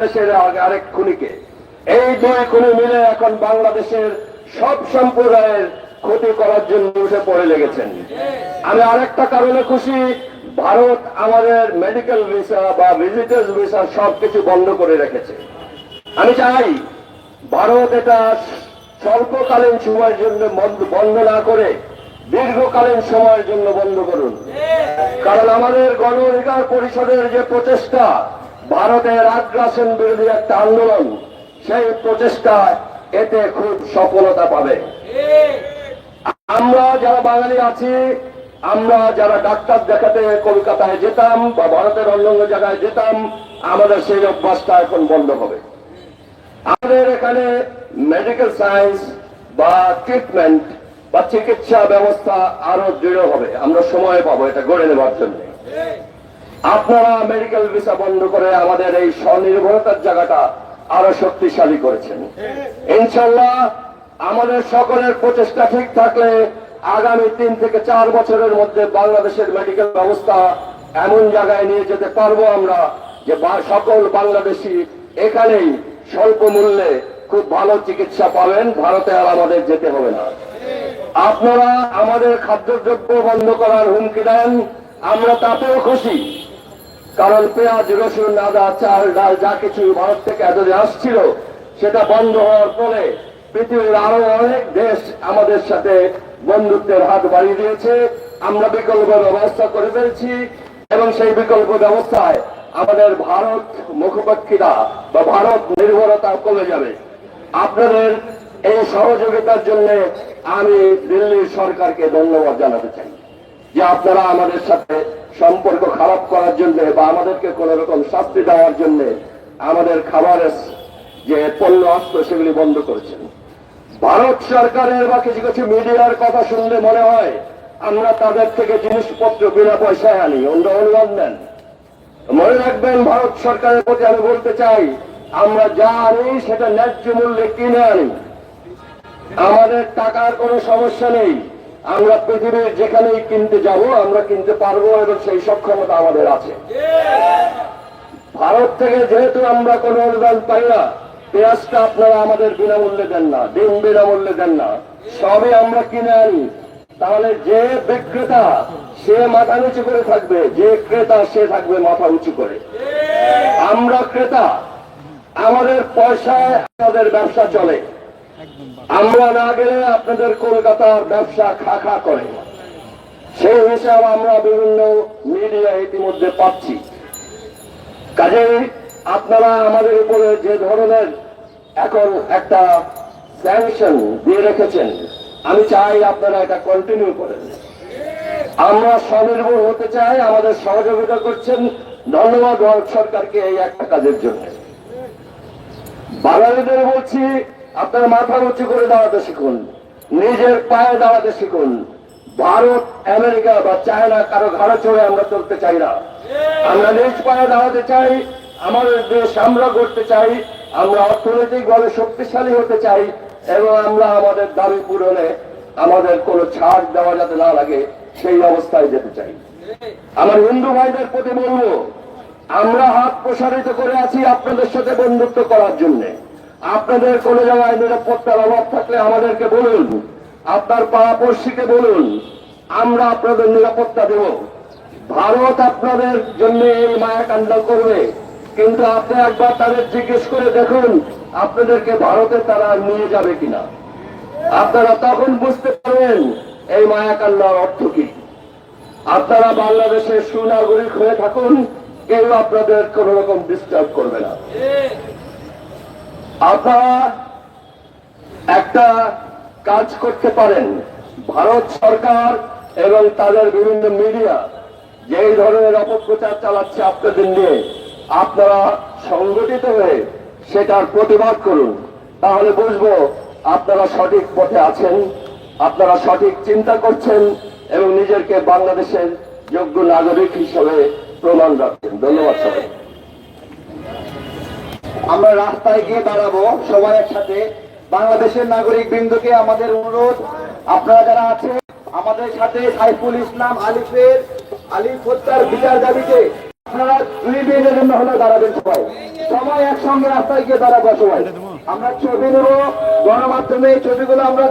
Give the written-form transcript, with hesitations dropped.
দেশের আরেক খুনিকে, এই দুই খুনি মিলে এখন বাংলাদেশের সব সম্প্রদায়ের ক্ষতি করার জন্য উঠে পড়ে লেগেছেন। আমি আরেকটা কারণে খুশি, ভারত আমাদের মেডিকেল ভিসা বা ভিজিটার্স ভিসা সবকিছু বন্ধ করে রেখেছে। আমি চাই ভারত এটা স্বল্পকালীন সময়ের জন্য বন্ধ না করে দীর্ঘকালীন সময়ের জন্য বন্ধ করুন। কারণ আমাদের গণ অধিকার পরিষদের যে প্রচেষ্টা, ভারতের আগ্রাসন বিরোধী একটা আন্দোলন, সেই প্রচেষ্টা এতে খুব সফলতা পাবে। আমরা যারা বাঙালি আছি, আমরা যারা ডাক্তার দেখাতে কলকাতায় যেতাম বা ভারতের অন্য জায়গায় যেতাম, আমাদের সেই অভ্যাসটা এখন বন্ধ হবে। আমাদের এখানে মেডিকেল সায়েন্স বা ট্রিটমেন্ট বা চিকিৎসা ব্যবস্থা আরো দৃঢ় হবে। আমরা সময় পাবো এটা গড়ে নেবার জন্য। আপনারা মেডিকেল ভিসা বন্ধ করে আমাদের এই স্বনির্ভরতার জায়গাটা আরো শক্তিশালী করেছেন। ইনশাল্লাহ আমাদের সকলের প্রচেষ্টা ঠিক থাকলে আগামী 3 থেকে 4 বছরের মধ্যে বাংলাদেশের মেডিকেল ব্যবস্থা এমন জায়গায় নিয়ে যেতে পারবো আমরা যে সকল বাংলাদেশি এখানেই স্বল্প মূল্যে খুব ভালো চিকিৎসা পাবেন, ভারতে আর আমাদের যেতে হবে না। আপনারা আমাদের খাদ্যদ্রব্য বন্ধ করার হুমকি দেন, আমরা তাতেও খুশি। কারণ পেঁয়াজ, রসুন, আদা, চাল, ডাল যা কিছু ভারত থেকে এতদিন আসছিল, সেটা বন্ধ হওয়ার ফলে পৃথিবীর আরো অনেক দেশ আমাদের সাথে বন্ধুত্বের হাত বাড়িয়ে দিয়েছে। আমরা বিকল্প ব্যবস্থা করে ফেলছি এবং সেই বিকল্প ব্যবস্থায় আমাদের ভারত মুখপাক্ষিতা বা ভারত নির্ভরতা কমে যাবে। আপনাদের এই সহযোগিতার জন্য আমি দিল্লির সরকারকে ধন্যবাদ জানাতে চাই যে আপনারা আমাদের সাথে সম্পর্ক খারাপ করার জন্য বা আমাদেরকে কোন রকম শাস্তি দেওয়ার জন্য আমাদের খাবারের যে পণ্য আসতো সেগুলি বন্ধ করেছেন। ভারত সরকারের বা কিছু কিছু মিডিয়ার কথা শুনলে মনে হয় আমরা তাদের থেকে জিনিসপত্র বিনা পয়সায় আনি, অনুদান নেন। মনে রাখবেন, ভারত সরকারের প্রতি আমি বলতে চাই, আমরা যা আনি সেটা ন্যায্য মূল্যে কিনে আনি। আমাদের টাকার কোনো সমস্যা নেই, আমরা পৃথিবীর যেখানেই কিনতে যাব আমরা কিনতে পারবো এবং সেই সক্ষমতা আমাদের আছে। ভারত থেকে যেহেতু আমরা কোনো অনুদান পাই না, পেঁয়াজটা আপনারা আমাদের বিনামূল্যে দেন না, ডিম বিনামূল্যে দেন না, সবই আমরা কিনে আনি। তাহলে যে বিক্রেতা সে মাথা নিচু করে থাকবে, যে ক্রেতা সে থাকবে মাথা উঁচু করে। আমরা ক্রেতা, আমাদের পয়সায় আমাদের ব্যবসা চলে। আমরা না গেলে আপনাদের কলকাতার ব্যবসা খা খা করে। সেই হিসাব আমরা বিভিন্ন মিডিয়া ইতিমধ্যে পাচ্ছি। কাজেই আপনারা আমাদের উপরে যে ধরনের এখন একটা স্যাংশন দিয়ে রেখেছেন, আমি চাই আপনারা এটা কন্টিনিউ করেন। আমরা স্বনির্ভর হতে চাই, আমাদের সহযোগিতা করছেন। ধন্যবাদ ভারত সরকারকে এই একটা কাজের জন্য। বাঙালিদের বলছি, আপনারা মাথা উঁচু করে দাঁড়াতে শিখুন, নিজের পায়ে দাঁড়াতে শিখুন। ভারত, আমেরিকা বা চায়না কারো ঘাড়ে চড়ে আমরা চলতে চাই না। আমরা নিজ পায়ে দাঁড়াতে চাই, আমাদের দেশ আমরা গড়তে চাই, আমরা অর্থনৈতিকভাবে শক্তিশালী হতে চাই এবং আমরা আমাদের দাবি পূরণে আমাদের কোনো ছাড় দেওয়া যাতে না লাগে সেই অবস্থায় যেতে চাই। আমার হিন্দু ভাইদের প্রতি বলবো, আমরা হাত প্রসারিত করে আছি আপনাদের সাথে বন্ধুত্ব করার জন্য। আপনাদের কোন জায়গায় নিরাপত্তার অভাব থাকলে আমাদেরকে বলুন, আপনার পাড়াপড়শিকে বলুন, আমরা আপনাদের নিরাপত্তা দেব। ভারত আপনাদের জন্য এই মায়াকাণ্ড করবে, কিন্তু আপনি একবার তাদের জিজ্ঞেস করে দেখুন আপনাদেরকে ভারতে তারা নিয়ে যাবে কিনা। আপনারা তখন বুঝতে পারবেন এই মায়াকান্ডার অর্থ কি। আপনারা বাংলাদেশের সুনাগরিক হয়ে থাকুন, কেউ আপনাদের কোন রকম ডিস্টার্ব করবে না। আপনারা একটা কাজ করতে পারেন, ভারত সরকার এবং তাদের বিভিন্ন মিডিয়া যেই ধরনের অপপ্রচার চালাচ্ছে আপনাদের নিয়ে, আপনারা সংগঠিত হয়ে সেটার প্রতিবাদ করুন। তাহলে বুঝবো আপনারা সঠিক পথে আছেন, আপনারা সঠিক চিন্তা করছেন এবং নিজেকে বাংলাদেশের যোগ্য নাগরিক হিসেবে প্রমাণ রাখছেন। ধন্যবাদ সবাই। আমরা রাস্তায় গিয়ে দাঁড়াবো সবাই একসাথে। বাংলাদেশের নাগরিক বৃন্দকে আমাদের অনুরোধ, আপনারা যারা আছেন আমাদের সাথে সাইফুল ইসলাম আলিফ হত্যার বিচার দাবিতে আপনারা 2 মিনিটের জন্য হলে দাঁড়াবেন সবাই, সবাই একসঙ্গে রাস্তায় গিয়ে দাঁড়াবো সবাই। আমরা ছবি নেব, গণমাধ্যমে এই ছবিগুলো আমরা